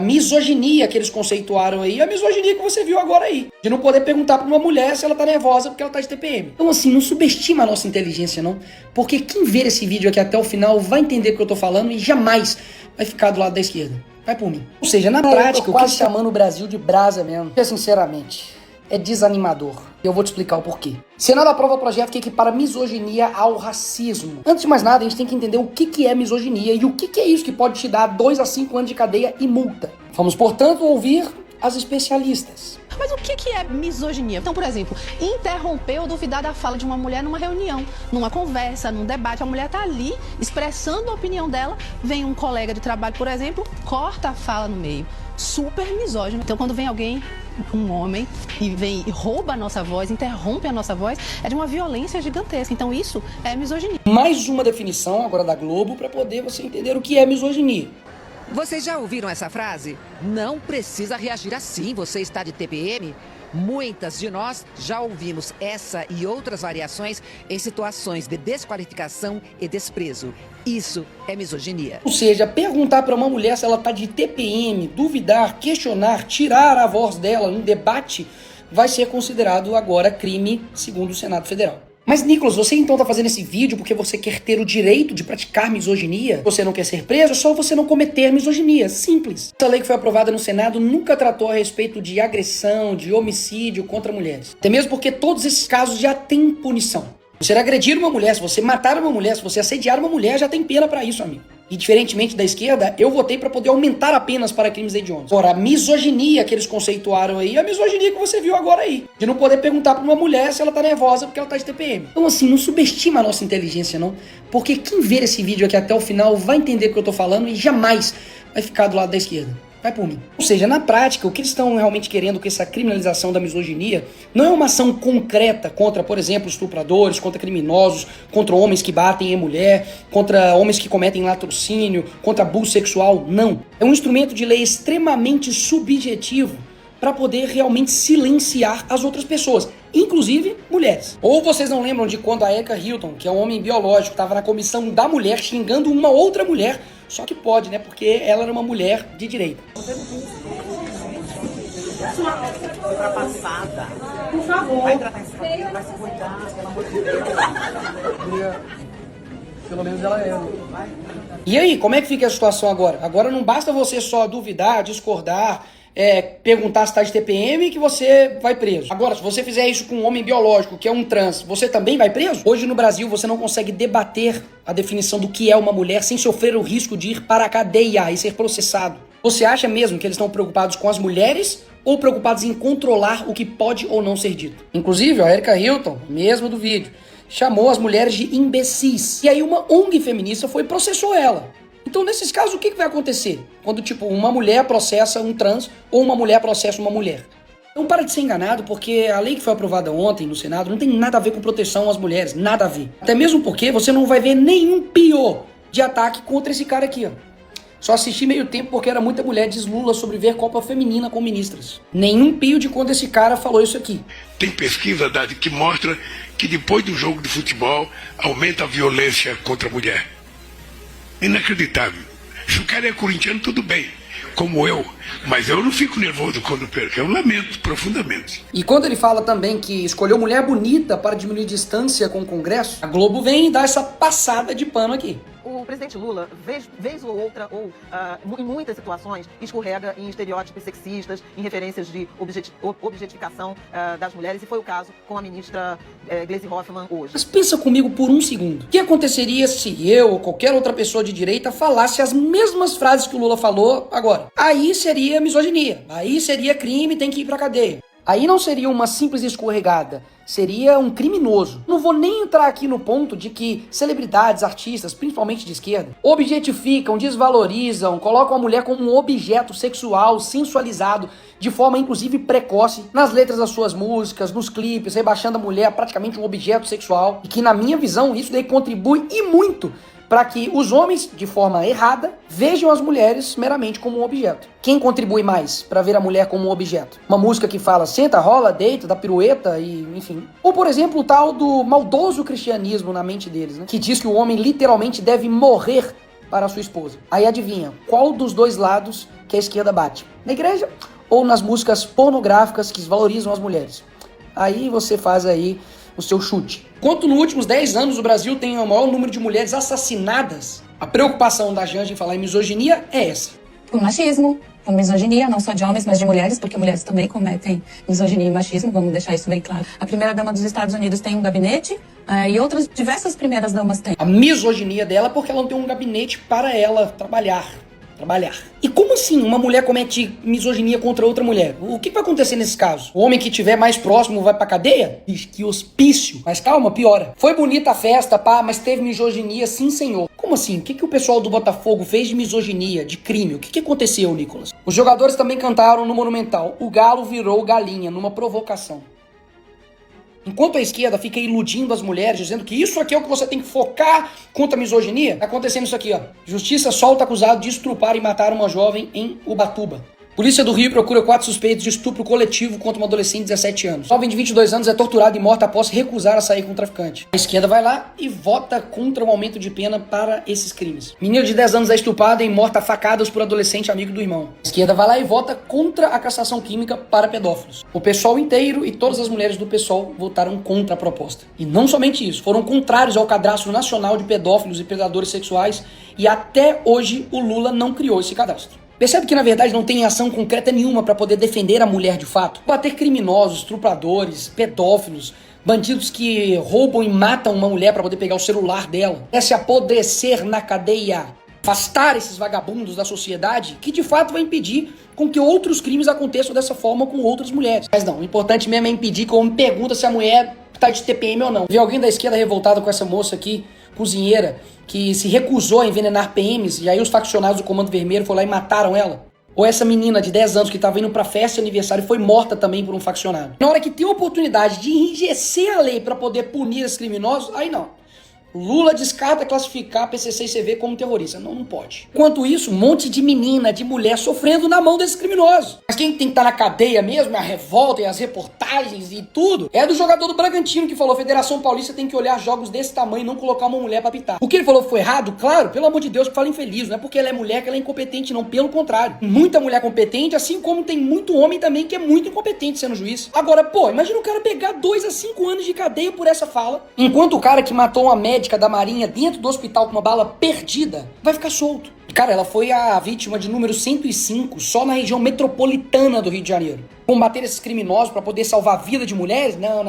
A misoginia que eles conceituaram aí, a misoginia que você viu agora aí. De não poder perguntar pra uma mulher se ela tá nervosa porque ela tá de TPM. Então assim, não subestima a nossa inteligência não, porque quem ver esse vídeo aqui até o final vai entender o que eu tô falando e jamais vai ficar do lado da esquerda. Vai por mim. Ou seja, na prática, o que está chamando o Brasil de brasa mesmo, porque sinceramente, é desanimador. E eu vou te explicar o porquê. Senado aprova projeto que equipara misoginia ao racismo. Antes de mais nada, a gente tem que entender o que é misoginia e o que é isso que pode te dar 2 a 5 anos de cadeia e multa. Vamos, portanto, ouvir as especialistas. Mas o que é misoginia? Então, por exemplo, interromper ou duvidar da fala de uma mulher numa reunião, numa conversa, num debate. A mulher está ali expressando a opinião dela, vem um colega de trabalho, por exemplo, corta a fala no meio. Super misógino. Então, quando vem alguém, um homem, e vem e rouba a nossa voz, interrompe a nossa voz, é de uma violência gigantesca. Então, isso é misoginia. Mais uma definição agora da Globo para poder você entender o que é misoginia. Vocês já ouviram essa frase? Não precisa reagir assim, você está de TPM? Muitas de nós já ouvimos essa e outras variações em situações de desqualificação e desprezo. Isso é misoginia. Ou seja, perguntar para uma mulher se ela tá de TPM, duvidar, questionar, tirar a voz dela em debate, vai ser considerado agora crime segundo o Senado Federal. Mas, Nicolas, você então tá fazendo esse vídeo porque você quer ter o direito de praticar misoginia? Você não quer ser preso? É só você não cometer misoginia. Simples. Essa lei que foi aprovada no Senado nunca tratou a respeito de agressão, de homicídio contra mulheres. Até mesmo porque todos esses casos já têm punição. Você agredir uma mulher, se você matar uma mulher, se você assediar uma mulher, já tem pena pra isso, amigo. E diferentemente da esquerda, eu votei para poder aumentar apenas para crimes hediondos. Agora, a misoginia que eles conceituaram aí, a misoginia que você viu agora aí. De não poder perguntar para uma mulher se ela tá nervosa porque ela tá de TPM. Então assim, não subestima a nossa inteligência não, porque quem ver esse vídeo aqui até o final vai entender o que eu tô falando e jamais vai ficar do lado da esquerda. Vai por mim. Ou seja, na prática, o que eles estão realmente querendo com essa criminalização da misoginia não é uma ação concreta contra, por exemplo, estupradores, contra criminosos, contra homens que batem em mulher, contra homens que cometem latrocínio, contra abuso sexual, não. É um instrumento de lei extremamente subjetivo para poder realmente silenciar as outras pessoas, inclusive mulheres. Ou vocês não lembram de quando a Erika Hilton, que é um homem biológico, estava na comissão da mulher xingando uma outra mulher, só que pode, né, porque ela era uma mulher de direita. Ultrapassada. Por favor. Vai tratar esse cabelo, vai se cuidar, pelo amor de Deus. Pelo menos ela é. E aí, como é que fica a situação agora? Agora não basta você só duvidar, discordar, perguntar se tá de TPM que você vai preso. Agora, se você fizer isso com um homem biológico, que é um trans, você também vai preso? Hoje no Brasil você não consegue debater a definição do que é uma mulher sem sofrer o risco de ir para a cadeia e ser processado. Você acha mesmo que eles estão preocupados com as mulheres ou preocupados em controlar o que pode ou não ser dito? Inclusive, a Erika Hilton, mesmo do vídeo, chamou as mulheres de imbecis. E aí uma ONG feminista foi e processou ela. Então, nesses casos, o que vai acontecer? Quando, tipo, uma mulher processa um trans ou uma mulher processa uma mulher. Então, para de ser enganado, porque a lei que foi aprovada ontem no Senado não tem nada a ver com proteção às mulheres, nada a ver. Até mesmo porque você não vai ver nenhum pio de ataque contra esse cara aqui, ó. Só assisti meio tempo porque era muita mulher diz Lula sobre ver Copa Feminina com ministras. Nenhum pio de quando esse cara falou isso aqui. Tem pesquisa, Dade, que mostra que depois do jogo de futebol aumenta a violência contra a mulher. Inacreditável. Se o cara é corintiano, tudo bem, como eu. Mas eu não fico nervoso quando perco, eu lamento profundamente. E quando ele fala também que escolheu mulher bonita para diminuir distância com o Congresso, a Globo vem e dá essa passada de pano aqui. O presidente Lula, vez ou outra, ou em muitas situações, escorrega em estereótipos sexistas, em referências de objetificação das mulheres, e foi o caso com a ministra Gleisi Hoffmann hoje. Mas pensa comigo por um segundo. O que aconteceria se eu ou qualquer outra pessoa de direita falasse as mesmas frases que o Lula falou agora? Aí seria misoginia, aí seria crime, tem que ir pra cadeia. Aí não seria uma simples escorregada, seria um criminoso. Não vou nem entrar aqui no ponto de que celebridades, artistas, principalmente de esquerda, objetificam, desvalorizam, colocam a mulher como um objeto sexual, sensualizado, de forma inclusive precoce, nas letras das suas músicas, nos clipes, rebaixando a mulher a praticamente um objeto sexual. E que na minha visão isso daí contribui e muito para que os homens, de forma errada, vejam as mulheres meramente como um objeto. Quem contribui mais para ver a mulher como um objeto? Uma música que fala senta, rola, deita, dá pirueta e enfim. Ou, por exemplo, o tal do maldoso cristianismo na mente deles, né? Que diz que o homem literalmente deve morrer para a sua esposa. Aí adivinha, qual dos dois lados que a esquerda bate? Na igreja ou nas músicas pornográficas que valorizam as mulheres? Aí você faz aí o seu chute. Enquanto nos últimos 10 anos o Brasil tem o maior número de mulheres assassinadas, a preocupação da Janja em falar em misoginia é essa. Por machismo, por misoginia, não só de homens, mas de mulheres, porque mulheres também cometem misoginia e machismo, vamos deixar isso bem claro. A primeira-dama dos Estados Unidos tem um gabinete e outras diversas primeiras-damas têm. A misoginia dela é porque ela não tem um gabinete para ela trabalhar. E como assim uma mulher comete misoginia contra outra mulher? O que vai acontecer nesse caso? O homem que estiver mais próximo vai pra cadeia? Que hospício. Mas calma, piora. Foi bonita a festa, pá, mas teve misoginia, sim, senhor. Como assim? O que o pessoal do Botafogo fez de misoginia, de crime? O que aconteceu, Nicolas? Os jogadores também cantaram no Monumental: o galo virou galinha, numa provocação. Enquanto a esquerda fica iludindo as mulheres, dizendo que isso aqui é o que você tem que focar contra a misoginia, tá acontecendo isso aqui, ó. Justiça solta acusado de estrupar e matar uma jovem em Ubatuba. Polícia do Rio procura 4 suspeitos de estupro coletivo contra uma adolescente de 17 anos. Jovem de 22 anos é torturado e morta após recusar a sair com o traficante. A esquerda vai lá e vota contra o aumento de pena para esses crimes. Menina de 10 anos é estuprada e morta a facadas por adolescente amigo do irmão. A esquerda vai lá e vota contra a castração química para pedófilos. O PSOL inteiro e todas as mulheres do PSOL votaram contra a proposta. E não somente isso, foram contrários ao cadastro nacional de pedófilos e predadores sexuais e até hoje o Lula não criou esse cadastro. Percebe que, na verdade, não tem ação concreta nenhuma para poder defender a mulher de fato? Bater criminosos, estupradores, pedófilos, bandidos que roubam e matam uma mulher para poder pegar o celular dela. É se apodrecer na cadeia. Afastar esses vagabundos da sociedade, que de fato vai impedir com que outros crimes aconteçam dessa forma com outras mulheres. Mas não, o importante mesmo é impedir que o homem pergunta se a mulher tá de TPM ou não. Vi alguém da esquerda revoltado com essa moça aqui, cozinheira, que se recusou a envenenar PMs, e aí os faccionários do Comando Vermelho foram lá e mataram ela? Ou essa menina de 10 anos que estava indo pra festa de aniversário e foi morta também por um faccionário? Na hora que tem a oportunidade de enrijecer a lei para poder punir esses criminosos, aí não. Lula descarta classificar PCC e CV como terrorista. Não pode. Enquanto isso, um monte de menina, de mulher sofrendo na mão desses criminosos. Mas quem tem que estar na cadeia mesmo, a revolta e as reportagens e tudo, é do jogador do Bragantino que falou: Federação Paulista tem que olhar jogos desse tamanho e não colocar uma mulher pra apitar. O que ele falou foi errado? Claro, pelo amor de Deus, que fala infeliz. Não é porque ela é mulher que ela é incompetente, não. Pelo contrário. Muita mulher competente, assim como tem muito homem também que é muito incompetente sendo juiz. Agora, pô, imagina o cara pegar 2 a 5 anos de cadeia por essa fala, enquanto o cara que matou uma médica da Marinha dentro do hospital com uma bala perdida vai ficar solto. Cara, ela foi a vítima de número 105 só na região metropolitana do Rio de Janeiro. Combater esses criminosos para poder salvar a vida de mulheres? Não.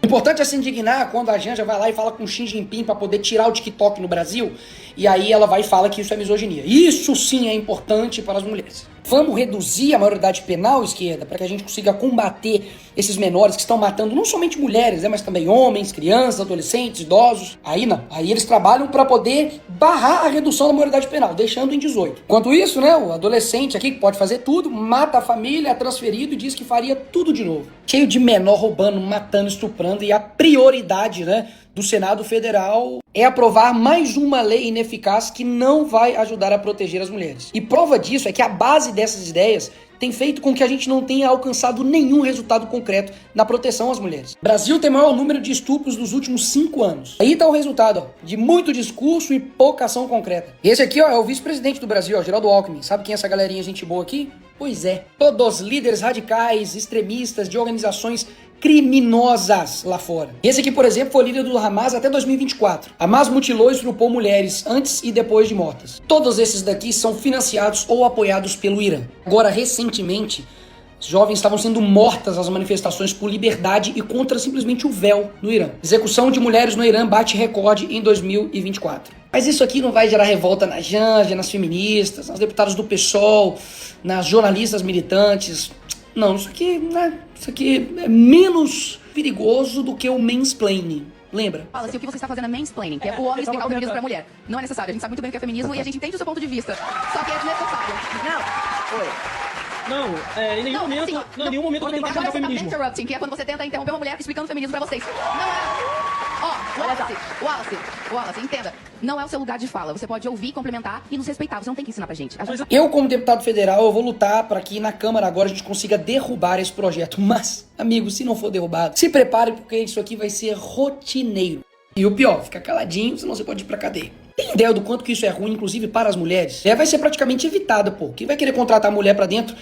O importante é se indignar quando a Janja vai lá e fala com o Xi Jinping para poder tirar o TikTok no Brasil, e aí ela vai e fala que isso é misoginia. Isso sim é importante para as mulheres. Vamos reduzir a maioridade penal, esquerda, para que a gente consiga combater esses menores que estão matando não somente mulheres, mas também homens, crianças, adolescentes, idosos. Aí não. Aí eles trabalham para poder barrar a redução da maioridade penal, deixando em 18. Enquanto isso, né, o adolescente aqui que pode fazer tudo, mata a família, é transferido e diz que faria tudo de novo. Cheio de menor roubando, matando, estuprando, e a prioridade, né, do Senado Federal é aprovar mais uma lei ineficaz que não vai ajudar a proteger as mulheres. E prova disso é que a base dessas ideias tem feito com que a gente não tenha alcançado nenhum resultado concreto na proteção às mulheres. O Brasil tem o maior número de estupros nos últimos 5 anos. Aí tá o resultado, ó, de muito discurso e pouca ação concreta. Esse aqui, ó, é o vice-presidente do Brasil, ó, Geraldo Alckmin. Sabe quem é essa galerinha gente boa aqui? Pois é, todos líderes radicais, extremistas de organizações criminosas lá fora. Esse aqui, por exemplo, foi líder do Hamas até 2024. Hamas mutilou e estrupou mulheres antes e depois de mortas. Todos esses daqui são financiados ou apoiados pelo Irã. Agora, recentemente, jovens estavam sendo mortas nas manifestações por liberdade e contra simplesmente o véu no Irã. Execução de mulheres no Irã bate recorde em 2024. Mas isso aqui não vai gerar revolta na Janja, nas feministas, nas deputadas do PSOL, nas jornalistas militantes. Não, isso aqui é menos perigoso do que o mansplaining. Lembra? Fala assim, o que você está fazendo é mansplaining, que é o homem explicar o feminismo pra mulher. Não é necessário, a gente sabe muito bem o que é feminismo e a gente entende o seu ponto de vista. Só que é desnecessário. Em nenhum momento eu tentei explicar o feminismo. Interrupting, que é quando você tenta interromper uma mulher explicando o feminismo pra vocês. Não é. Wallace, entenda. Não é o seu lugar de fala. Você pode ouvir, complementar e nos respeitar. Você não tem que ensinar pra gente. Eu, como deputado federal, eu vou lutar para que na Câmara agora a gente consiga derrubar esse projeto. Mas, amigo, se não for derrubado, se prepare porque isso aqui vai ser rotineiro. E o pior, fica caladinho, senão você pode ir pra cadeia. Tem ideia do quanto que isso é ruim, inclusive para as mulheres? Vai ser praticamente evitada, pô. Quem vai querer contratar a mulher pra dentro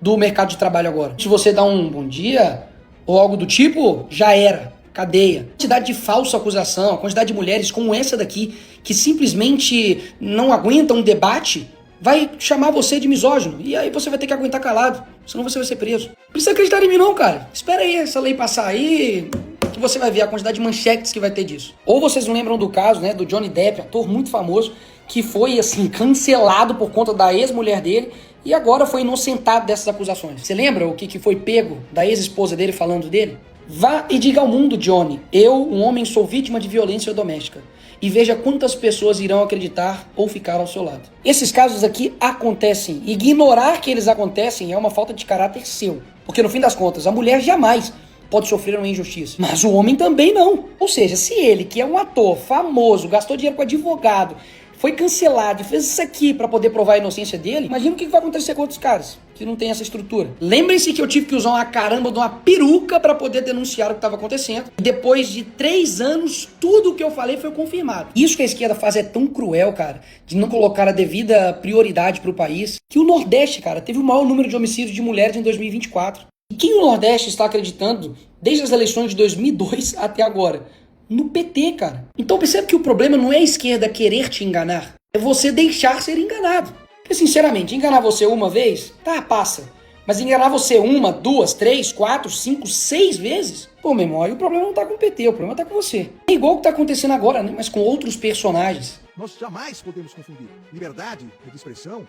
do mercado de trabalho agora? Se você dá um bom dia ou algo do tipo, já era. Cadeia. A quantidade de falsa acusação, a quantidade de mulheres como essa daqui, que simplesmente não aguentam um debate, vai chamar você de misógino. E aí você vai ter que aguentar calado, senão você vai ser preso. Não precisa acreditar em mim não, cara. Espera aí essa lei passar aí, que você vai ver a quantidade de manchetes que vai ter disso. Ou vocês não lembram do caso, né, do Johnny Depp, ator muito famoso, que foi, assim, cancelado por conta da ex-mulher dele e agora foi inocentado dessas acusações. Você lembra o que foi pego da ex-esposa dele falando dele? Vá e diga ao mundo, Johnny, eu, um homem, sou vítima de violência doméstica. E veja quantas pessoas irão acreditar ou ficar ao seu lado. Esses casos aqui acontecem. Ignorar que eles acontecem é uma falta de caráter seu. Porque no fim das contas, a mulher jamais pode sofrer uma injustiça. Mas o homem também não. Ou seja, se ele, que é um ator famoso, gastou dinheiro com advogado, foi cancelado e fez isso aqui pra poder provar a inocência dele, imagina o que vai acontecer com outros caras que não tem essa estrutura. Lembrem-se que eu tive que usar uma caramba de uma peruca pra poder denunciar o que estava acontecendo. E depois de 3 anos, tudo o que eu falei foi confirmado. Isso que a esquerda faz é tão cruel, cara, de não colocar a devida prioridade pro país, que o Nordeste, cara, teve o maior número de homicídios de mulheres em 2024. E quem o Nordeste está acreditando desde as eleições de 2002 até agora? No PT, cara. Então percebe que o problema não é a esquerda querer te enganar, é você deixar ser enganado. Porque, sinceramente, enganar você uma vez, tá, passa. Mas enganar você 1, 2, 3, 4, 5, 6 vezes, pô, meu irmão, aí o problema não tá com o PT, o problema tá com você. É igual o que tá acontecendo agora, né? Mas com outros personagens. Nós jamais podemos confundir liberdade de expressão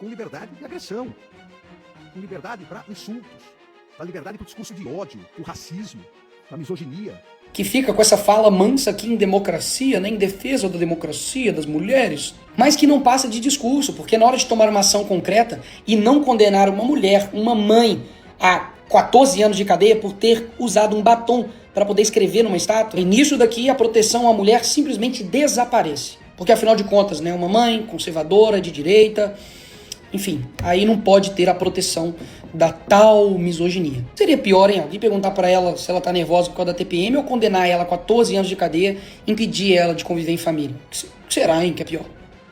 com liberdade de agressão, com liberdade para insultos, a liberdade para o discurso de ódio, o racismo, a misoginia. Que fica com essa fala mansa aqui em democracia, né, em defesa da democracia, das mulheres, mas que não passa de discurso, porque na hora de tomar uma ação concreta e não condenar uma mulher, uma mãe, a 14 anos de cadeia por ter usado um batom para poder escrever numa estátua, e nisso daqui a proteção à mulher simplesmente desaparece. Porque afinal de contas, né, uma mãe conservadora, de direita, enfim, aí não pode ter a proteção da tal misoginia. Seria pior, hein? Alguém perguntar pra ela se ela tá nervosa por causa da TPM ou condenar ela a 14 anos de cadeia, impedir ela de conviver em família. O que será, hein, que é pior?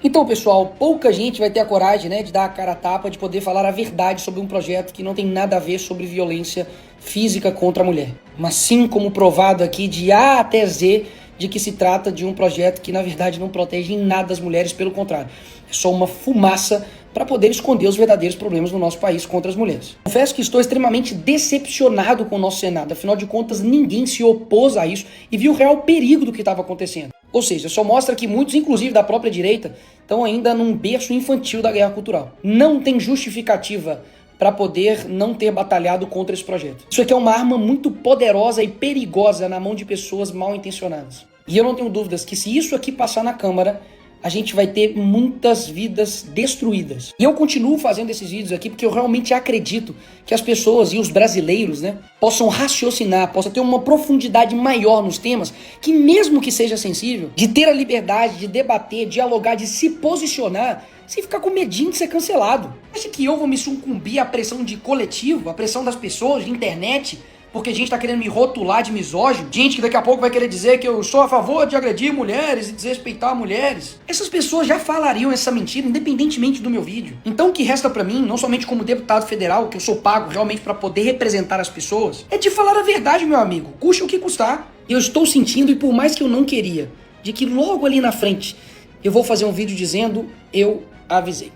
Então, pessoal, pouca gente vai ter a coragem, né, de dar a cara a tapa, de poder falar a verdade sobre um projeto que não tem nada a ver sobre violência física contra a mulher. Mas sim, como provado aqui de A até Z, de que se trata de um projeto que, na verdade, não protege em nada as mulheres, pelo contrário. É só uma fumaça para poder esconder os verdadeiros problemas no nosso país contra as mulheres. Confesso que estou extremamente decepcionado com o nosso Senado. Afinal de contas, ninguém se opôs a isso e viu o real perigo do que estava acontecendo. Ou seja, só mostra que muitos, inclusive da própria direita, estão ainda num berço infantil da guerra cultural. Não tem justificativa para poder não ter batalhado contra esse projeto. Isso aqui é uma arma muito poderosa e perigosa na mão de pessoas mal intencionadas. E eu não tenho dúvidas que se isso aqui passar na Câmara, a gente vai ter muitas vidas destruídas. E eu continuo fazendo esses vídeos aqui porque eu realmente acredito que as pessoas e os brasileiros, né, possam raciocinar, possam ter uma profundidade maior nos temas, que mesmo que seja sensível, de ter a liberdade de debater, dialogar, de se posicionar, sem ficar com medinho de ser cancelado. Acha que eu vou me sucumbir à pressão de coletivo, à pressão das pessoas, de internet, porque a gente tá querendo me rotular de misógino, gente que daqui a pouco vai querer dizer que eu sou a favor de agredir mulheres e desrespeitar mulheres. Essas pessoas já falariam essa mentira independentemente do meu vídeo. Então o que resta pra mim, não somente como deputado federal, que eu sou pago realmente pra poder representar as pessoas, é de falar a verdade, meu amigo, custe o que custar. Eu estou sentindo, e por mais que eu não queria, de que logo ali na frente eu vou fazer um vídeo dizendo eu avisei.